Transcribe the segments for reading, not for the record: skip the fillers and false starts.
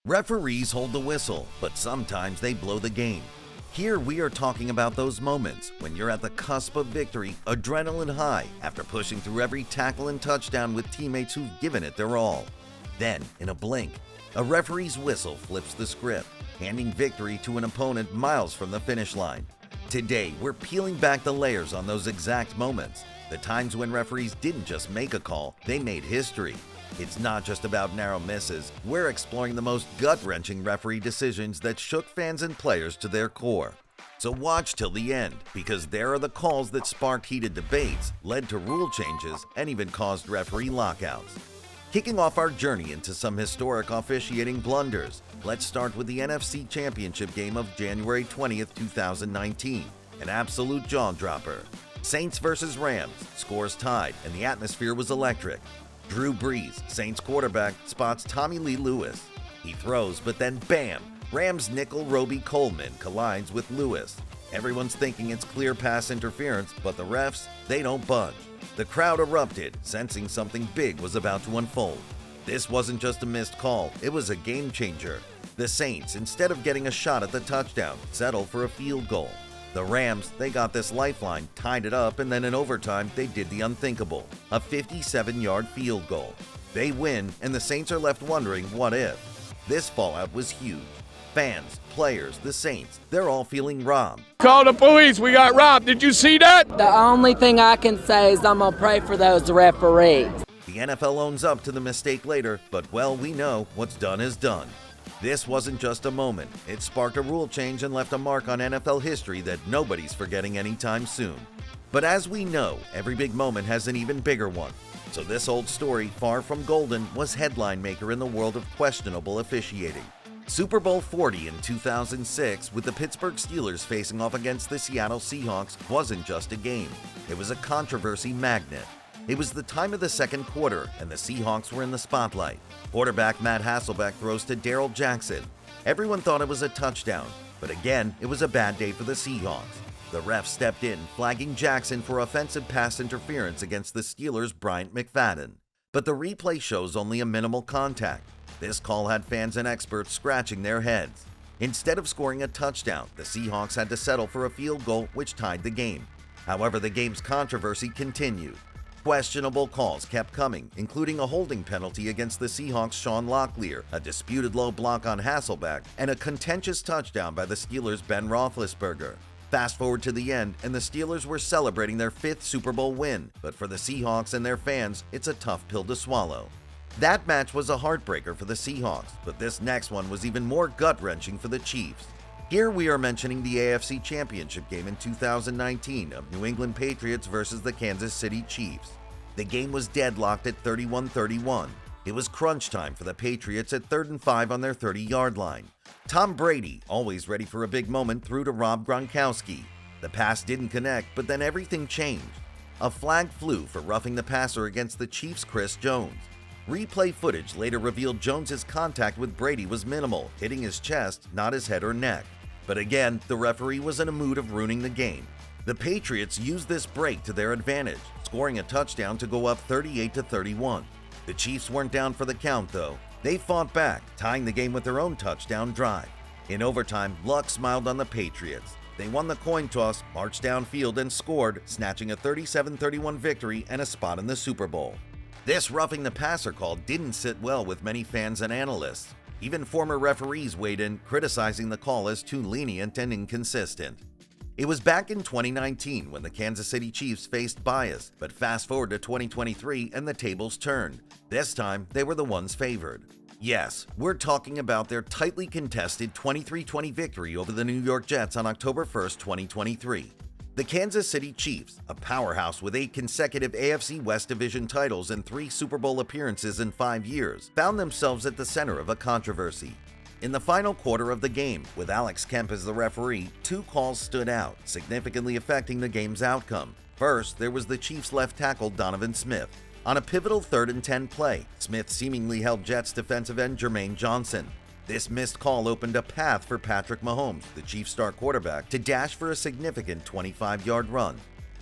Referees hold the whistle, but sometimes they blow the game. Here we are talking about those moments when you're at the cusp of victory, adrenaline high, after pushing through every tackle and touchdown with teammates who've given it their all. Then, in a blink, a referee's whistle flips the script, handing victory to an opponent miles from the finish line. Today, we're peeling back the layers on those exact moments, the times when referees didn't just make a call, they made history. It's not just about narrow misses, we're exploring the most gut-wrenching referee decisions that shook fans and players to their core. So watch till the end, because there are the calls that sparked heated debates, led to rule changes, and even caused referee lockouts. Kicking off our journey into some historic officiating blunders, let's start with the NFC Championship game of January 20th, 2019, an absolute jaw-dropper. Saints vs. Rams, scores tied, and the atmosphere was electric. Drew Brees, Saints quarterback, spots Tommy Lee Lewis. He throws, but then bam! Rams nickel Roby Coleman collides with Lewis. Everyone's thinking it's clear pass interference, but the refs, they don't budge. The crowd erupted, sensing something big was about to unfold. This wasn't just a missed call, it was a game changer. The Saints, instead of getting a shot at the touchdown, settled for a field goal. The Rams, they got this lifeline, tied it up, and then in overtime, they did the unthinkable, a 57-yard field goal. They win, and the Saints are left wondering what if. This fallout was huge. Fans, players, the Saints, they're all feeling robbed. Call the police, we got robbed. Did you see that? The only thing I can say is I'm going to pray for those referees. The NFL owns up to the mistake later, but well, we know what's done is done. This wasn't just a moment. It sparked a rule change and left a mark on NFL history that nobody's forgetting anytime soon. But as we know, every big moment has an even bigger one. So this old story, far from golden, was headline maker in the world of questionable officiating. Super Bowl 40 in 2006, with the Pittsburgh Steelers facing off against the Seattle Seahawks, wasn't just a game. It was a controversy magnet. It was the time of the second quarter, and the Seahawks were in the spotlight. Quarterback Matt Hasselbeck throws to Darrell Jackson. Everyone thought it was a touchdown, but again, it was a bad day for the Seahawks. The ref stepped in, flagging Jackson for offensive pass interference against the Steelers' Bryant McFadden. But the replay shows only a minimal contact. This call had fans and experts scratching their heads. Instead of scoring a touchdown, the Seahawks had to settle for a field goal, which tied the game. However, the game's controversy continued. Questionable calls kept coming, including a holding penalty against the Seahawks' Sean Locklear, a disputed low block on Hasselbeck, and a contentious touchdown by the Steelers' Ben Roethlisberger. Fast forward to the end, and the Steelers were celebrating their 5th Super Bowl win, but for the Seahawks and their fans, it's a tough pill to swallow. That match was a heartbreaker for the Seahawks, but this next one was even more gut-wrenching for the Chiefs. Here we are mentioning the AFC Championship game in 2019 of New England Patriots versus the Kansas City Chiefs. The game was deadlocked at 31-31. It was crunch time for the Patriots at 3rd and 5 on their 30-yard line. Tom Brady, always ready for a big moment, threw to Rob Gronkowski. The pass didn't connect, but then everything changed. A flag flew for roughing the passer against the Chiefs' Chris Jones. Replay footage later revealed Jones's contact with Brady was minimal, hitting his chest, not his head or neck. But again, the referee was in a mood of ruining the game. The Patriots used this break to their advantage, scoring a touchdown to go up 38-31. The Chiefs weren't down for the count, though. They fought back, tying the game with their own touchdown drive. In overtime, luck smiled on the Patriots. They won the coin toss, marched downfield, and scored, snatching a 37-31 victory and a spot in the Super Bowl. This roughing the passer call didn't sit well with many fans and analysts. Even former referees weighed in, criticizing the call as too lenient and inconsistent. It was back in 2019 when the Kansas City Chiefs faced bias, but fast forward to 2023 and the tables turned. This time, they were the ones favored. Yes, we're talking about their tightly contested 23-20 victory over the New York Jets on October 1st, 2023. The Kansas City Chiefs, a powerhouse with 8 consecutive AFC West Division titles and 3 Super Bowl appearances in 5 years, found themselves at the center of a controversy. In the final quarter of the game, with Alex Kemp as the referee, 2 calls stood out, significantly affecting the game's outcome. First, there was the Chiefs' left tackle Donovan Smith. On a pivotal 3rd and 10 play, Smith seemingly held Jets defensive end Jermaine Johnson. This missed call opened a path for Patrick Mahomes, the Chiefs' star quarterback, to dash for a significant 25-yard run.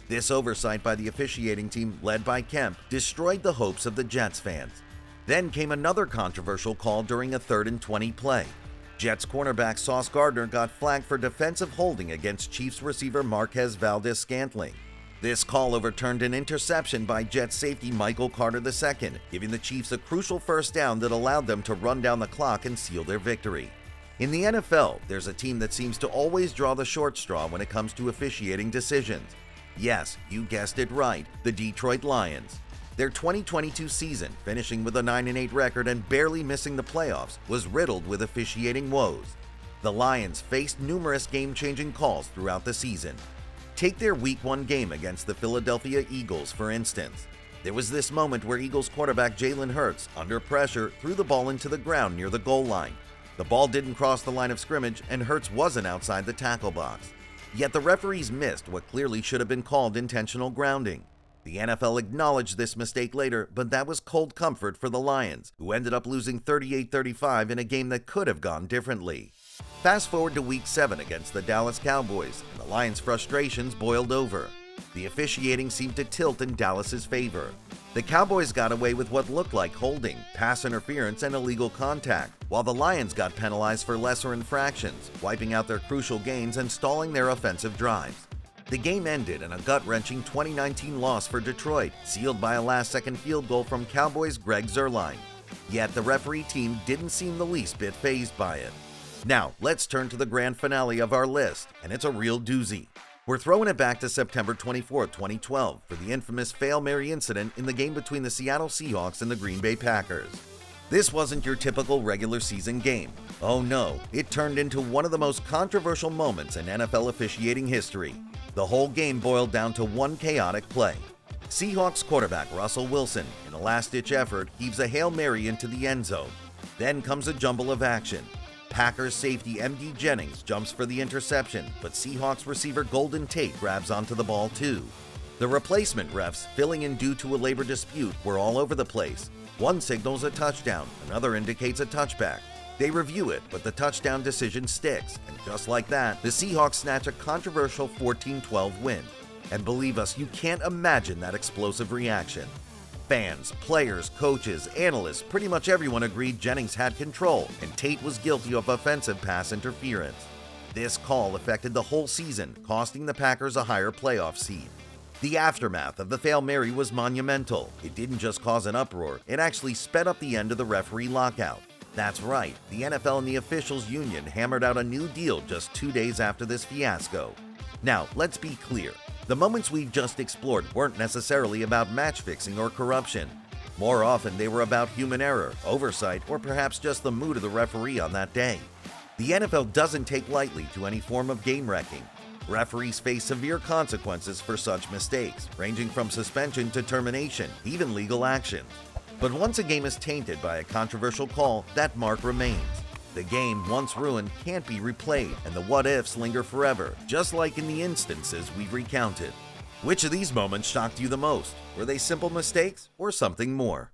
This oversight by the officiating team, led by Kemp, destroyed the hopes of the Jets fans. Then came another controversial call during a 3rd and 20 play. Jets cornerback Sauce Gardner got flagged for defensive holding against Chiefs receiver Marquez Valdes-Scantling. This call overturned an interception by Jets safety Michael Carter II, giving the Chiefs a crucial first down that allowed them to run down the clock and seal their victory. In the NFL, there's a team that seems to always draw the short straw when it comes to officiating decisions. Yes, you guessed it right, the Detroit Lions. Their 2022 season, finishing with a 9-8 record and barely missing the playoffs, was riddled with officiating woes. The Lions faced numerous game-changing calls throughout the season. Take their Week 1 game against the Philadelphia Eagles, for instance. There was this moment where Eagles quarterback Jalen Hurts, under pressure, threw the ball into the ground near the goal line. The ball didn't cross the line of scrimmage, and Hurts wasn't outside the tackle box. Yet the referees missed what clearly should have been called intentional grounding. The NFL acknowledged this mistake later, but that was cold comfort for the Lions, who ended up losing 38-35 in a game that could have gone differently. Fast forward to Week 7 against the Dallas Cowboys, and the Lions' frustrations boiled over. The officiating seemed to tilt in Dallas's favor. The Cowboys got away with what looked like holding, pass interference, and illegal contact, while the Lions got penalized for lesser infractions, wiping out their crucial gains and stalling their offensive drives. The game ended in a gut-wrenching 2019 loss for Detroit, sealed by a last-second field goal from Cowboys' Greg Zuerlein. Yet the referee team didn't seem the least bit fazed by it. Now, let's turn to the grand finale of our list, and it's a real doozy. We're throwing it back to September 24, 2012, for the infamous TheFail Mary incident in the game between the Seattle Seahawks and the Green Bay Packers. This wasn't your typical regular season game. Oh no, it turned into one of the most controversial moments in NFL officiating history. The whole game boiled down to one chaotic play. Seahawks quarterback Russell Wilson, in a last-ditch effort, heaves a Hail Mary into the end zone. Then comes a jumble of action. Packers safety M.D. Jennings jumps for the interception, but Seahawks receiver Golden Tate grabs onto the ball too. The replacement refs, filling in due to a labor dispute, were all over the place. One signals a touchdown, another indicates a touchback. They review it, but the touchdown decision sticks, and just like that, the Seahawks snatch a controversial 14-12 win. And believe us, you can't imagine that explosive reaction. Fans, players, coaches, analysts, pretty much everyone agreed Jennings had control, and Tate was guilty of offensive pass interference. This call affected the whole season, costing the Packers a higher playoff seed. The aftermath of the TheFail Mary was monumental. It didn't just cause an uproar, it actually sped up the end of the referee lockout. That's right, the NFL and the officials union hammered out a new deal just 2 days after this fiasco. Now, let's be clear. The moments we've just explored weren't necessarily about match fixing or corruption. More often, they were about human error, oversight, or perhaps just the mood of the referee on that day. The NFL doesn't take lightly to any form of game wrecking. Referees face severe consequences for such mistakes, ranging from suspension to termination, even legal action. But once a game is tainted by a controversial call, that mark remains. The game, once ruined, can't be replayed, and the what-ifs linger forever, just like in the instances we've recounted. Which of these moments shocked you the most? Were they simple mistakes or something more?